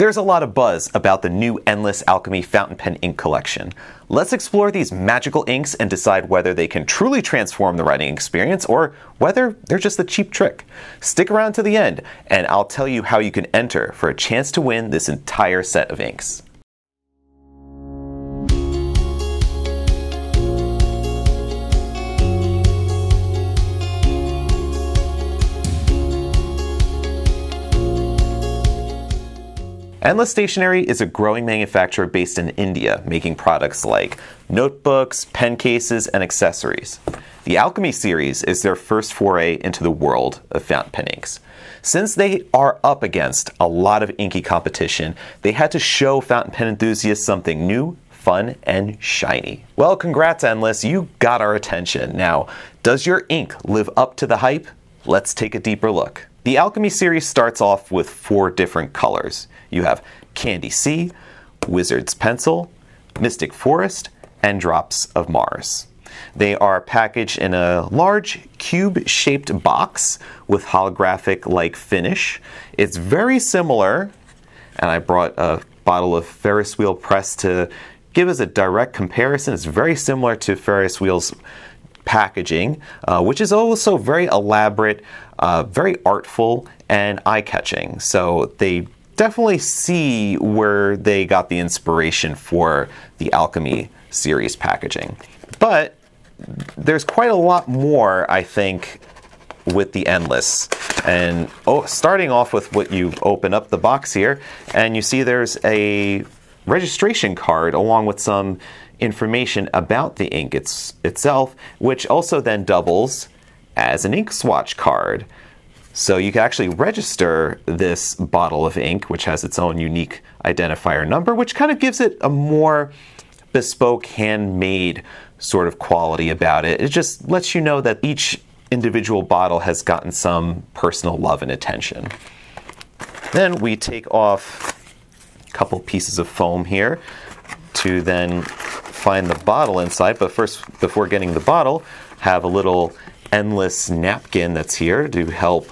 There's a lot of buzz about the new Endless Alchemy fountain pen ink collection. Let's explore these magical inks and decide whether they can truly transform the writing experience or whether they're just a cheap trick. Stick around to the end and I'll tell you how you can enter for a chance to win this entire set of inks. Endless Stationery is a growing manufacturer based in India, making products like notebooks, pen cases, and accessories. The Alchemy series is their first foray into the world of fountain pen inks. Since they are up against a lot of inky competition, they had to show fountain pen enthusiasts something new, fun, and shiny. Well, congrats Endless, you got our attention. Now, does your ink live up to the hype? Let's take a deeper look. The Alchemy series starts off with 4 different colors. You have Candy Sea, Wizard's Pencil, Mystic Forest, and Drops of Mars. They are packaged in a large cube-shaped box with holographic-like finish. It's very similar, and I brought a bottle of Ferris wheel press to give us a direct comparison. It's very similar to Ferris wheel's packaging, which is also very elaborate, very artful, and eye-catching. So they definitely see where they got the inspiration for the Alchemy series packaging. But there's quite a lot more, I think, with the Endless. And starting off with what you open up the box here, and you see there's a registration card along with some information about the ink itself, which also then doubles as an ink swatch card. So you can actually register this bottle of ink, which has its own unique identifier number, which kind of gives it a more bespoke, handmade sort of quality about it. It just lets you know that each individual bottle has gotten some personal love and attention. Then we take off a couple pieces of foam here to then find the bottle inside. But first, before getting the bottle, have a little Endless napkin that's here to help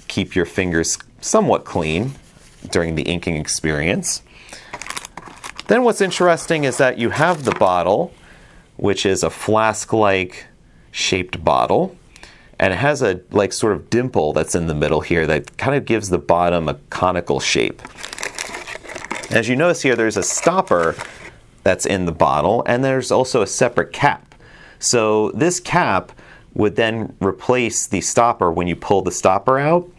keep your fingers somewhat clean during the inking experience. Then what's interesting is that you have the bottle, which is a flask-like shaped bottle, and it has a sort of dimple that's in the middle here that kind of gives the bottom a conical shape. As you notice here, there's a stopper that's in the bottle, and there's also a separate cap. So this cap would then replace the stopper when you pull the stopper out.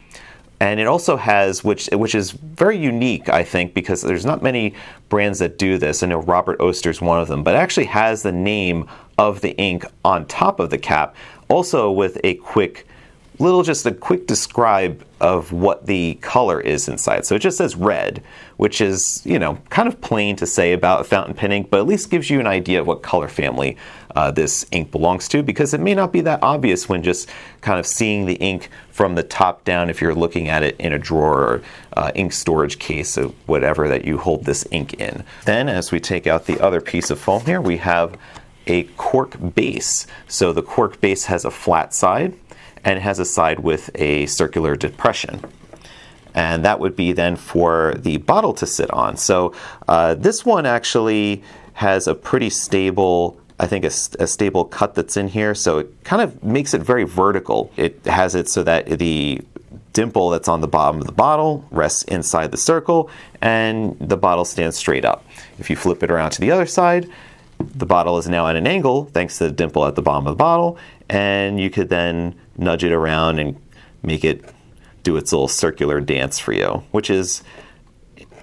And it also has, which is very unique, I think, because there's not many brands that do this. I know Robert Oster's one of them, but it actually has the name of the ink on top of the cap, also with a quick describe of what the color is inside. So it just says red, which is, kind of plain to say about a fountain pen ink, but at least gives you an idea of what color family this ink belongs to, because it may not be that obvious when just kind of seeing the ink from the top down if you're looking at it in a drawer or ink storage case or whatever that you hold this ink in. Then as we take out the other piece of foam here, we have a cork base. So the cork base has a flat side, and it has a side with a circular depression. And that would be then for the bottle to sit on. So this one actually has a pretty stable, I think a stable cut that's in here. So it kind of makes it very vertical. It has it so that the dimple that's on the bottom of the bottle rests inside the circle, and the bottle stands straight up. If you flip it around to the other side, the bottle is now at an angle thanks to the dimple at the bottom of the bottle, and you could then nudge it around and make it do its little circular dance for you, which is,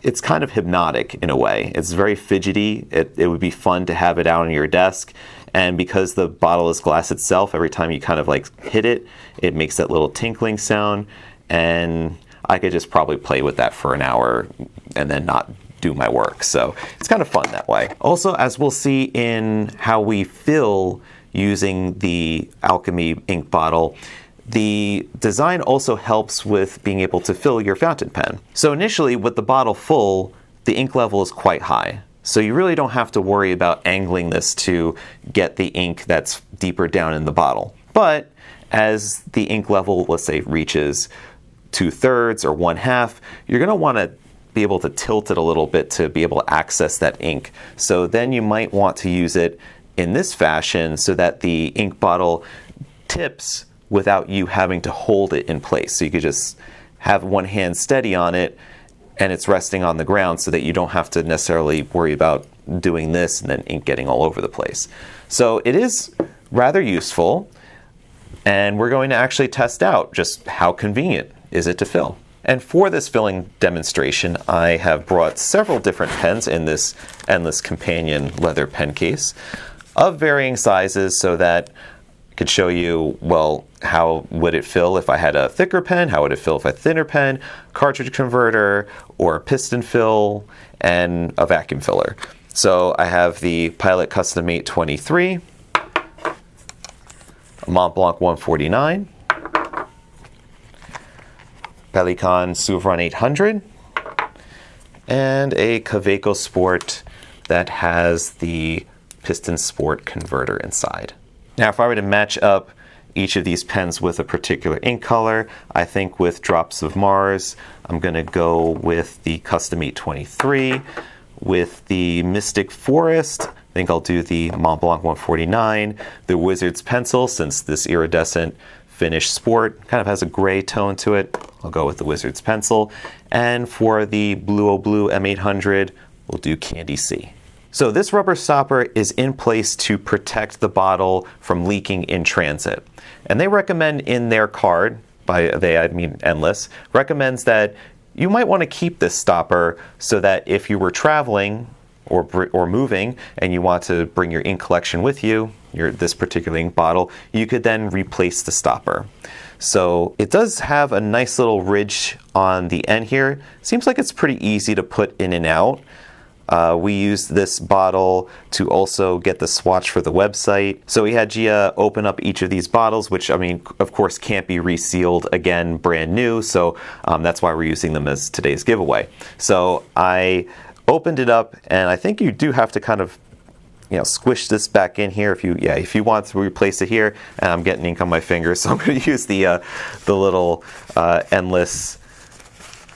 it's kind of hypnotic in a way. It's very fidgety. It would be fun to have it out on your desk, and because the bottle is glass itself, every time you kind of hit it, it makes that little tinkling sound, and I could just probably play with that for an hour and then not do my work. So it's kind of fun that way. Also, as we'll see in how we fill using the Alchemy ink bottle, the design also helps with being able to fill your fountain pen. So initially, with the bottle full, the ink level is quite high. So you really don't have to worry about angling this to get the ink that's deeper down in the bottle. But as the ink level, let's say, reaches 2/3 or 1/2, you're going to want to be able to tilt it a little bit to be able to access that ink. So then you might want to use it in this fashion so that the ink bottle tips without you having to hold it in place. So you could just have one hand steady on it and it's resting on the ground so that you don't have to necessarily worry about doing this and then ink getting all over the place. So it is rather useful, and we're going to actually test out just how convenient is it to fill. And for this filling demonstration, I have brought several different pens in this Endless Companion leather pen case of varying sizes so that I could show you, well, how would it fill if I had a thicker pen, how would it fill if I had a thinner pen, cartridge converter, or a piston fill, and a vacuum filler. So I have the Pilot Custom 823, a Mont Blanc 149, Pelikan Souverain 800, and a Kaweco Sport that has the Piston Sport converter inside. Now, if I were to match up each of these pens with a particular ink color, I think with Drops of Mars, I'm going to go with the Custom 823. With the Mystic Forest, I think I'll do the Mont Blanc 149. The Wizard's Pencil, since this iridescent finish sport kind of has a gray tone to it, I'll go with the Wizard's Pencil. And for the Blue Blue M800, we'll do Candy C. So this rubber stopper is in place to protect the bottle from leaking in transit. And they recommend in their card, by they I mean Endless, recommends that you might want to keep this stopper so that if you were traveling or moving and you want to bring your ink collection with you, this particular ink bottle, you could then replace the stopper. So it does have a nice little ridge on the end here. Seems like it's pretty easy to put in and out. We used this bottle to also get the swatch for the website. So we had Gia open up each of these bottles, which, I mean, of course, can't be resealed again brand new. So that's why we're using them as today's giveaway. So I opened it up, and I think you do have to kind of, you know, squish this back in here if you want to replace it here. And I'm getting ink on my fingers, so I'm going to use the little Endless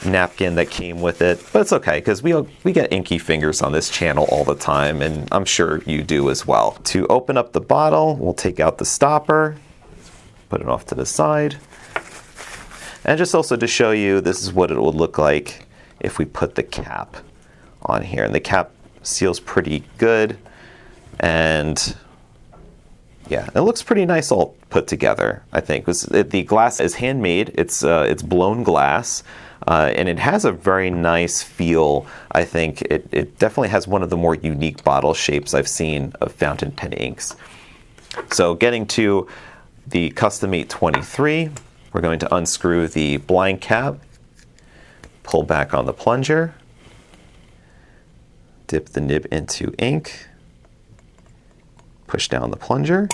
napkin that came with it, but it's okay because we get inky fingers on this channel all the time, and I'm sure you do as well. To open up the bottle, we'll take out the stopper, put it off to the side, and just also to show you, this is what it would look like if we put the cap on here. And the cap seals pretty good, and yeah, it looks pretty nice all put together, I think. The glass is handmade, it's blown glass. And it has a very nice feel. I think it definitely has one of the more unique bottle shapes I've seen of fountain pen inks. So getting to the Custom 823, we're going to unscrew the blind cap, pull back on the plunger, dip the nib into ink, push down the plunger.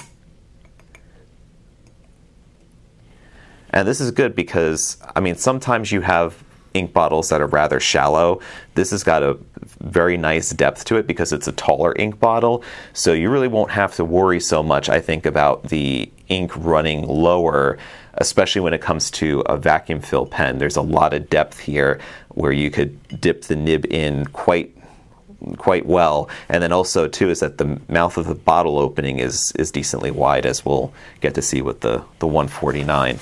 And this is good because, I mean, sometimes you have ink bottles that are rather shallow. This has got a very nice depth to it because it's a taller ink bottle. So you really won't have to worry so much, I think, about the ink running lower, especially when it comes to a vacuum fill pen. There's a lot of depth here where you could dip the nib in quite well. And then also too is that the mouth of the bottle opening is decently wide, as we'll get to see with the 149.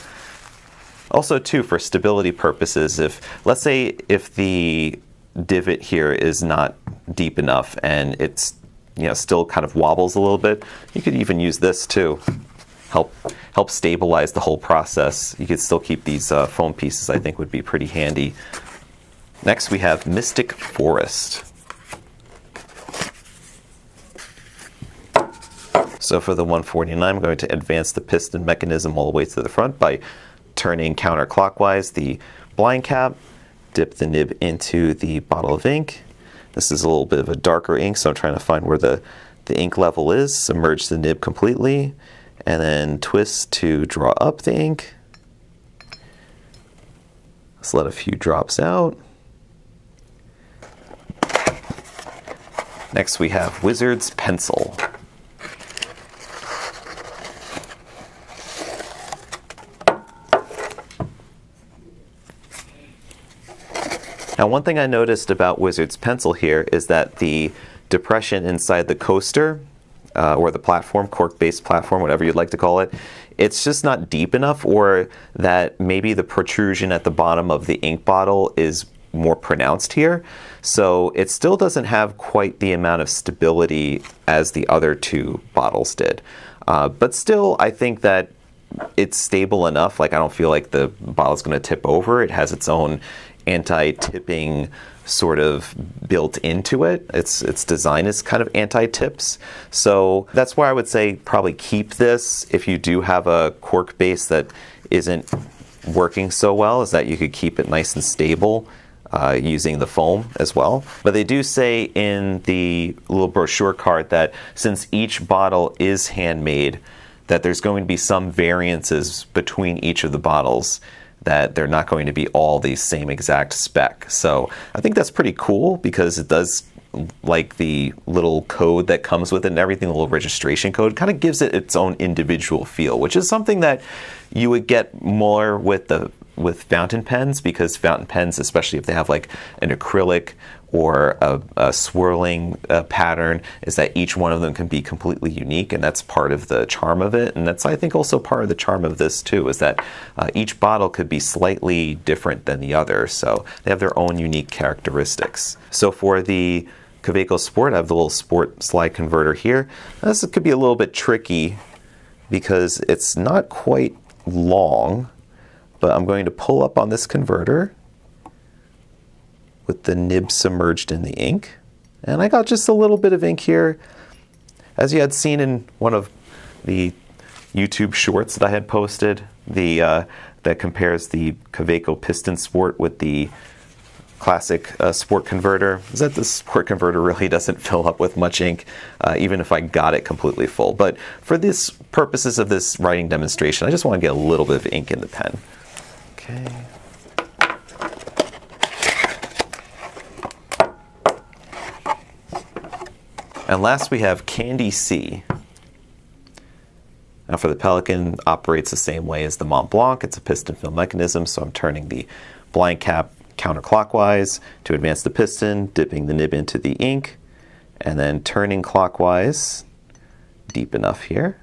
Also too, for stability purposes, let's say if the divot here is not deep enough and it's, you know, still kind of wobbles a little bit, you could even use this to help stabilize the whole process. You could still keep these foam pieces, I think would be pretty handy. Next we have Mystic Forest. So for the 149, I'm going to advance the piston mechanism all the way to the front by turning counterclockwise the blind cap, dip the nib into the bottle of ink. This is a little bit of a darker ink, so I'm trying to find where the ink level is. Submerge the nib completely, and then twist to draw up the ink. Let's let a few drops out. Next we have Wizard's Pencil. Now, one thing I noticed about Wizard's pencil here is that the depression inside the coaster, or the platform, cork-based platform, whatever you'd like to call it, it's just not deep enough, or that maybe the protrusion at the bottom of the ink bottle is more pronounced here. So it still doesn't have quite the amount of stability as the other two bottles did. But still, I think that it's stable enough. Like, I don't feel like the bottle's going to tip over. It has its own anti-tipping sort of built into it. Its design is kind of anti-tips. So that's why I would say probably keep this. If you do have a cork base that isn't working so well, is that you could keep it nice and stable using the foam as well. But they do say in the little brochure card that since each bottle is handmade, that there's going to be some variances between each of the bottles, that they're not going to be all the same exact spec. So I think that's pretty cool, because it does, like the little code that comes with it and everything, the little registration code, kind of gives it its own individual feel, which is something that you would get more with fountain pens, because fountain pens, especially if they have like an acrylic or a swirling pattern, is that each one of them can be completely unique, and that's part of the charm of it. And that's, I think, also part of the charm of this too, is that each bottle could be slightly different than the other, so they have their own unique characteristics. So for the Kaweco Sport, I have the little sport slide converter here. This could be a little bit tricky because it's not quite long, but I'm going to pull up on this converter with the nib submerged in the ink. And I got just a little bit of ink here. As you had seen in one of the YouTube shorts that I had posted, that compares the Kaweco Piston Sport with the classic sport converter, is that the sport converter really doesn't fill up with much ink, even if I got it completely full. But for this purposes of this writing demonstration, I just want to get a little bit of ink in the pen. Okay. And last we have Candy C. Now for the Pelican, operates the same way as the Mont Blanc. It's a piston fill mechanism, so I'm turning the blind cap counterclockwise to advance the piston, dipping the nib into the ink, and then turning clockwise deep enough here.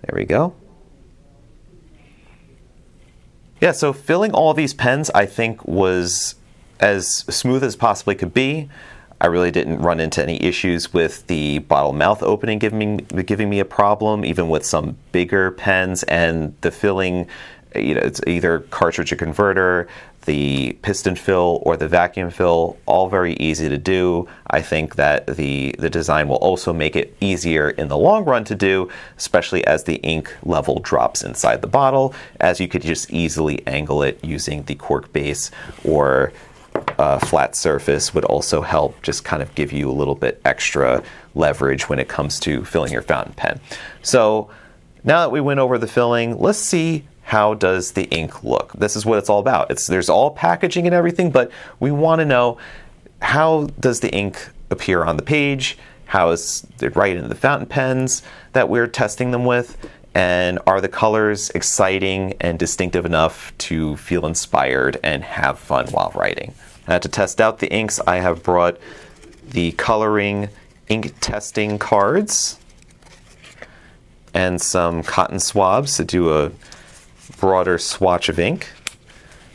There we go. Yeah, so filling all of these pens, I think, was as smooth as possibly could be. I really didn't run into any issues with the bottle mouth opening giving me a problem, even with some bigger pens, and the filling, it's either cartridge or converter, the piston fill or the vacuum fill, all very easy to do. I think that the design will also make it easier in the long run to do, especially as the ink level drops inside the bottle, as you could just easily angle it using the cork base, or flat surface would also help just kind of give you a little bit extra leverage when it comes to filling your fountain pen. So now that we went over the filling, let's see how does the ink look. This is what it's all about. There's all packaging and everything, but we want to know, how does the ink appear on the page? How is it right in the fountain pens that we're testing them with? And are the colors exciting and distinctive enough to feel inspired and have fun while writing? To test out the inks, I have brought the coloring ink testing cards and some cotton swabs to do a broader swatch of ink.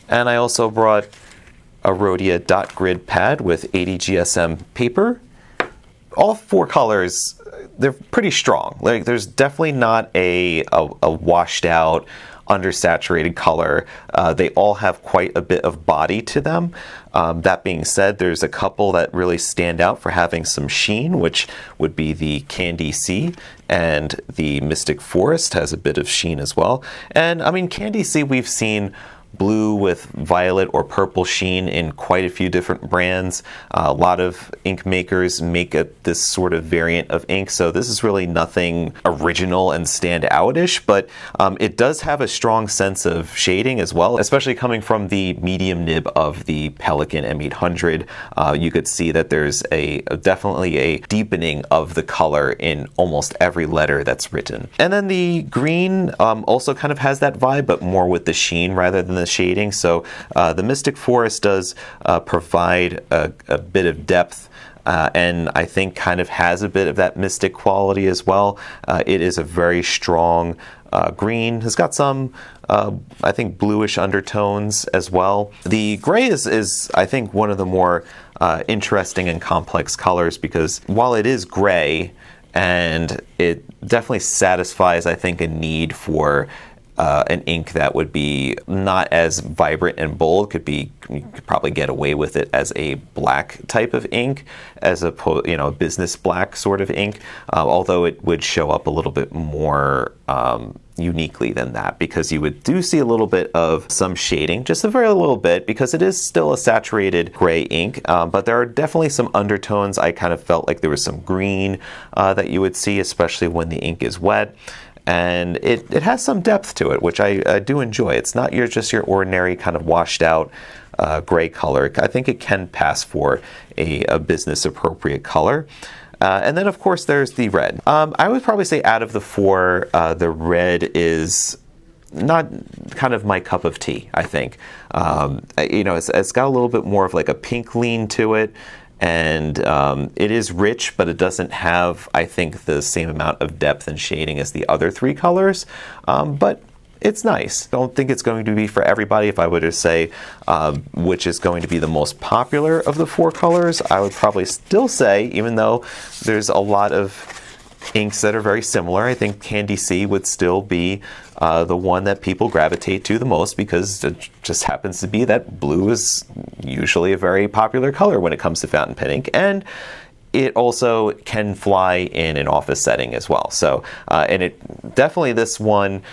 And I also brought a Rhodia dot grid pad with 80 GSM paper. All four colors, they're pretty strong. Like, there's definitely not a washed out, undersaturated color. They all have quite a bit of body to them. That being said, there's a couple that really stand out for having some sheen, which would be the Candy C, and the Mystic Forest has a bit of sheen as well. And I mean, Candy C, we've seen blue with violet or purple sheen in quite a few different brands. A lot of ink makers make this sort of variant of ink, so this is really nothing original and stand out-ish, but it does have a strong sense of shading as well, especially coming from the medium nib of the Pelican M800. You could see that there's definitely a deepening of the color in almost every letter that's written. And then the green also kind of has that vibe, but more with the sheen rather than the the shading. So the Mystic Forest does provide a bit of depth, and I think kind of has a bit of that mystic quality as well. It is a very strong green. Has got some, I think, bluish undertones as well. The gray is I think, one of the more interesting and complex colors, because while it is gray, and it definitely satisfies, I think, a need for an ink that would be not as vibrant and bold. You could probably get away with it as a black type of ink, as a business black sort of ink, although it would show up a little bit more uniquely than that, because you do see a little bit of some shading, just a very little bit, because it is still a saturated gray ink, but there are definitely some undertones. I kind of felt like there was some green that you would see, especially when the ink is wet. And it has some depth to it, which I do enjoy. It's not just your ordinary kind of washed out gray color. I think it can pass for a business appropriate color. And then, of course, there's the red. I would probably say out of the four, the red is not kind of my cup of tea, I think. It's got a little bit more of like a pink lean to it. And it is rich, but it doesn't have, I think, the same amount of depth and shading as the other three colors. But it's nice. I don't think it's going to be for everybody. If I were to say which is going to be the most popular of the four colors, I would probably still say, even though there's a lot of inks that are very similar, I think Candy C would still be the one that people gravitate to the most, because it just happens to be that blue is usually a very popular color when it comes to fountain pen ink, and it also can fly in an office setting as well. So, and it definitely, this one,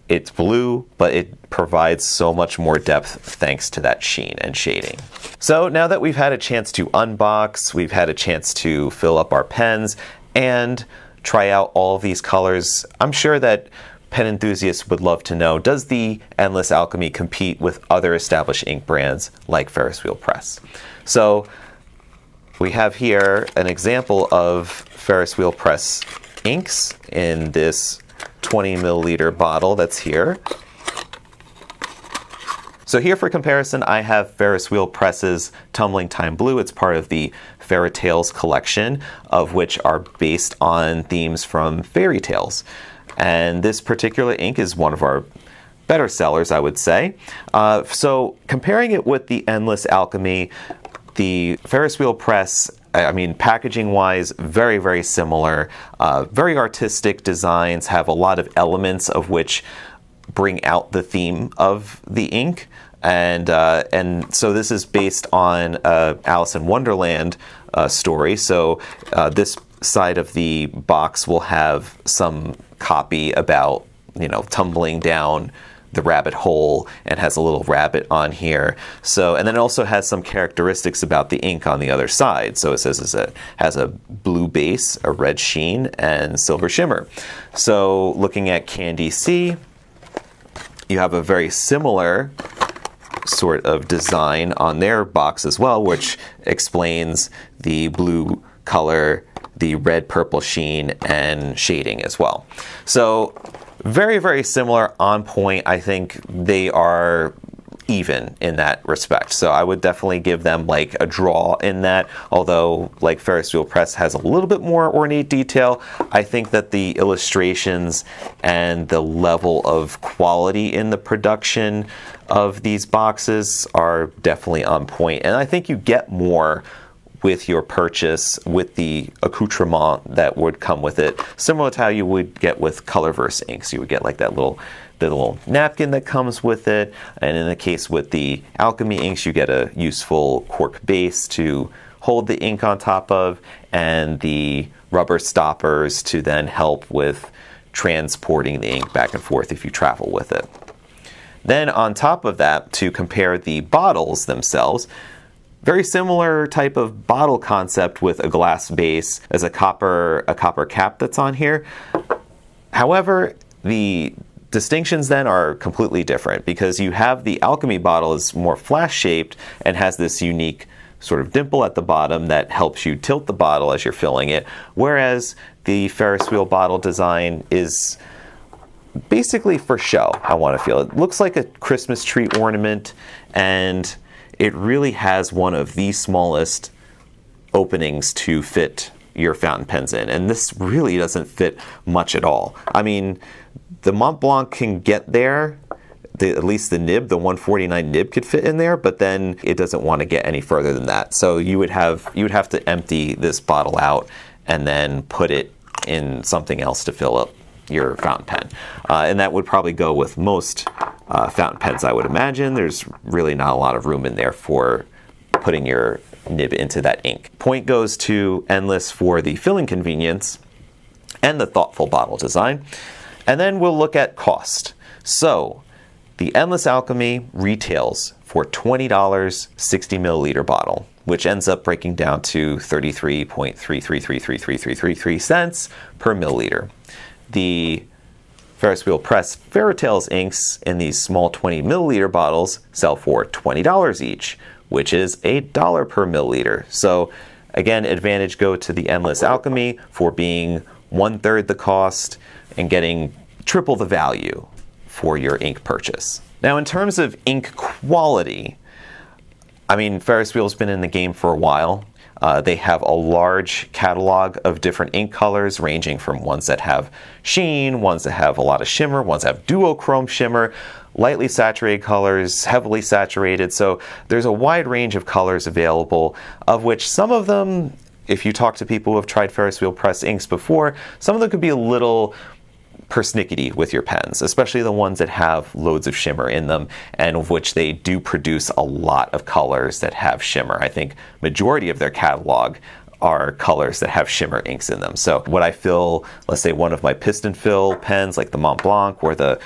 it's blue, but it provides so much more depth thanks to that sheen and shading. So now that we've had a chance to unbox, we've had a chance to fill up our pens and try out all of these colors, I'm sure that pen enthusiasts would love to know, does the Endless Alchemy compete with other established ink brands like Ferris Wheel Press? So we have here an example of Ferris Wheel Press inks in this 20 milliliter bottle that's here. So here for comparison, I have Ferris Wheel Press's Tumbling Time Blue. It's part of the Fairy Tales collection, of which are based on themes from fairy tales. And this particular ink is one of our better sellers, I would say. So comparing it with the Endless Alchemy, the Ferris Wheel Press, I mean, packaging-wise, very, very similar. Very artistic designs, have a lot of elements of which bring out the theme of the ink. And so this is based on Alice in Wonderland story. So this side of the box will have some copy about, tumbling down the rabbit hole, and has a little rabbit on here. So, and then it also has some characteristics about the ink on the other side. So it says it has a blue base, a red sheen, and silver shimmer. So looking at Candy C, you have a very similar sort of design on their box as well, which explains the blue color, the red purple sheen, and shading as well. So very, very similar, on point. I think they are even in that respect. So I would definitely give them like a draw in that, although like Ferris Wheel Press has a little bit more ornate detail. I think that the illustrations and the level of quality in the production of these boxes are definitely on point. And I think you get more with your purchase with the accoutrement that would come with it, similar to how you would get with Colorverse inks. You would get like that little napkin that comes with it, and in the case with the Alchemy inks, you get a useful cork base to hold the ink on top of, and the rubber stoppers to then help with transporting the ink back and forth if you travel with it. Then on top of that, to compare the bottles themselves, very similar type of bottle concept with a glass base as a copper cap that's on here. However, the distinctions then are completely different, because you have the Alchemy bottle is more flash shaped and has this unique sort of dimple at the bottom that helps you tilt the bottle as you're filling it, whereas the Ferris wheel bottle design is basically for show, I want to feel. It looks like a Christmas tree ornament, and it really has one of the smallest openings to fit your fountain pens in, and this really doesn't fit much at all. I mean, the Mont Blanc can get there, at least the nib, the 149 nib could fit in there, but then it doesn't want to get any further than that. So you would have to empty this bottle out and then put it in something else to fill up your fountain pen. And that would probably go with most fountain pens, I would imagine. There's really not a lot of room in there for putting your nib into that ink. Point goes to Endless for the filling convenience and the thoughtful bottle design. And then we'll look at cost. So the Endless Alchemy retails for $20 60 milliliter bottle, which ends up breaking down to 33.33333333 cents per milliliter. The Ferris Wheel Press Fairytales inks in these small 20 milliliter bottles sell for $20 each, which is $1 per milliliter. So again, advantage go to the Endless Alchemy for being 1/3 the cost and getting triple the value for your ink purchase. Now, in terms of ink quality, I mean, Ferris Wheel's been in the game for a while. They have a large catalog of different ink colors, ranging from ones that have sheen, ones that have a lot of shimmer, ones that have duochrome shimmer, lightly saturated colors, heavily saturated. So there's a wide range of colors available, of which some of them, if you talk to people who have tried Ferris Wheel Press inks before, some of them could be a little persnickety with your pens, especially the ones that have loads of shimmer in them, and of which they do produce a lot of colors that have shimmer. I think majority of their catalog are colors that have shimmer inks in them. So what I fill, let's say one of my piston fill pens like the Mont Blanc or the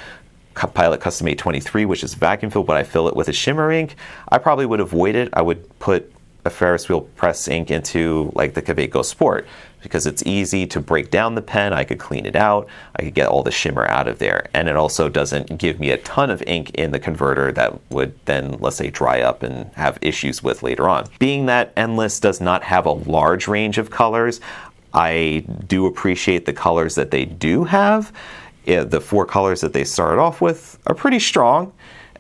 Pilot Custom 823, which is vacuum filled, but I fill it with a shimmer ink, I probably would avoid it. I would put a Ferris Wheel Press ink into like the Kaweco Sport, because it's easy to break down the pen. I could clean it out, I could get all the shimmer out of there, and it also doesn't give me a ton of ink in the converter that would then, let's say, dry up and have issues with later on. Being that Endless does not have a large range of colors, I do appreciate the colors that they do have. The 4 colors that they started off with are pretty strong.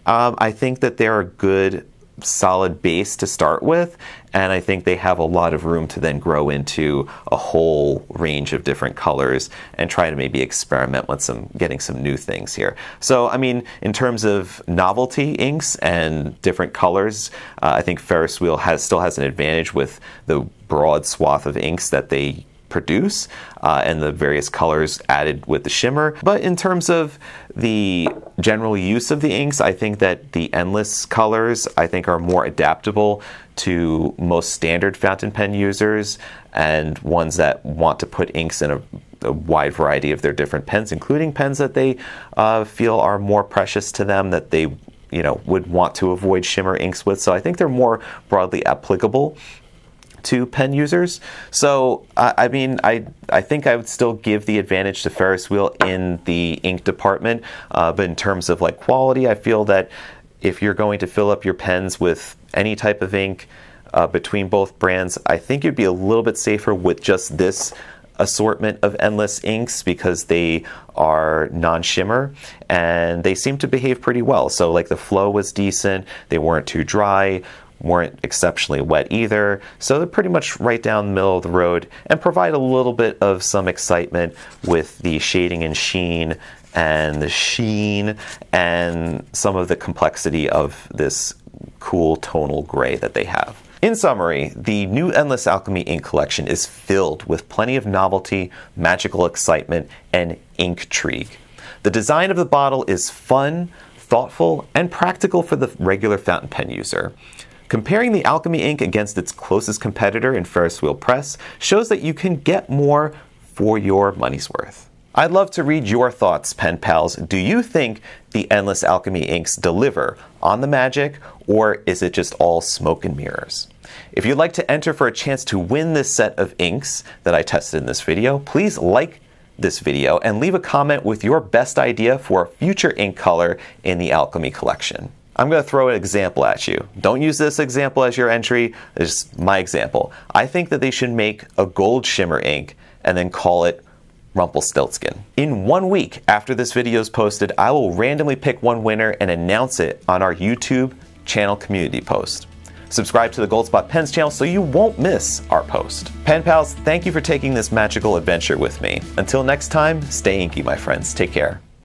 I think that they're a good solid base to start with, and I think they have a lot of room to then grow into a whole range of different colors and try to maybe experiment with getting some new things here. So I mean, in terms of novelty inks and different colors, I think Ferris Wheel still has an advantage with the broad swath of inks that they produce and the various colors added with the shimmer. But in terms of the general use of the inks, I think that the Endless colors, I think, are more adaptable to most standard fountain pen users and ones that want to put inks in a wide variety of their different pens, including pens that they feel are more precious to them, that they would want to avoid shimmer inks with. So I think they're more broadly applicable to pen users. So I mean, I think I would still give the advantage to Ferris Wheel in the ink department, but in terms of like quality, I feel that if you're going to fill up your pens with any type of ink between both brands, I think you'd be a little bit safer with just this assortment of Endless inks, because they are non-shimmer and they seem to behave pretty well. So like the flow was decent, they weren't too dry, weren't exceptionally wet either, so they're pretty much right down the middle of the road and provide a little bit of some excitement with the shading and sheen and the sheen and some of the complexity of this cool tonal gray that they have. In summary, the new Endless Alchemy ink collection is filled with plenty of novelty, magical excitement, and intrigue. The design of the bottle is fun, thoughtful, and practical for the regular fountain pen user. Comparing the Alchemy ink against its closest competitor in Ferris Wheel Press shows that you can get more for your money's worth. I'd love to read your thoughts, pen pals. Do you think the Endless Alchemy inks deliver on the magic, or is it just all smoke and mirrors? If you'd like to enter for a chance to win this set of inks that I tested in this video, please like this video and leave a comment with your best idea for a future ink color in the Alchemy collection. I'm going to throw an example at you. Don't use this example as your entry. It's my example. I think that they should make a gold shimmer ink and then call it Rumpelstiltskin. In 1 week after this video is posted, I will randomly pick one winner and announce it on our YouTube channel community post. Subscribe to the Goldspot Pens channel so you won't miss our post. Pen pals, thank you for taking this magical adventure with me. Until next time, stay inky, my friends. Take care.